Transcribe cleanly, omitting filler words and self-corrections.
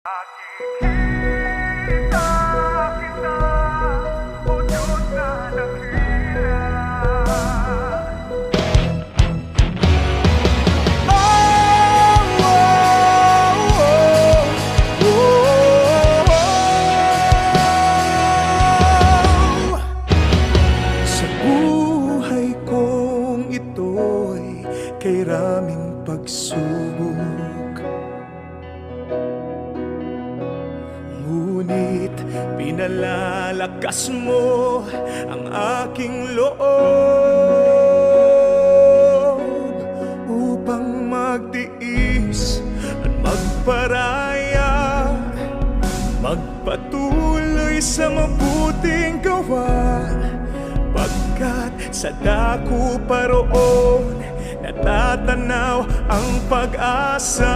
Nakikita kita, o Diyos na dakila. Sa buhay kong ito'y kay raming pagsubok, ngunit pinalalakas mo ang aking loob upang magtiis at magparaya, magpatuloy sa mabuting gawa, pagkat sa dako pa roon natatanaw ang pag-asa.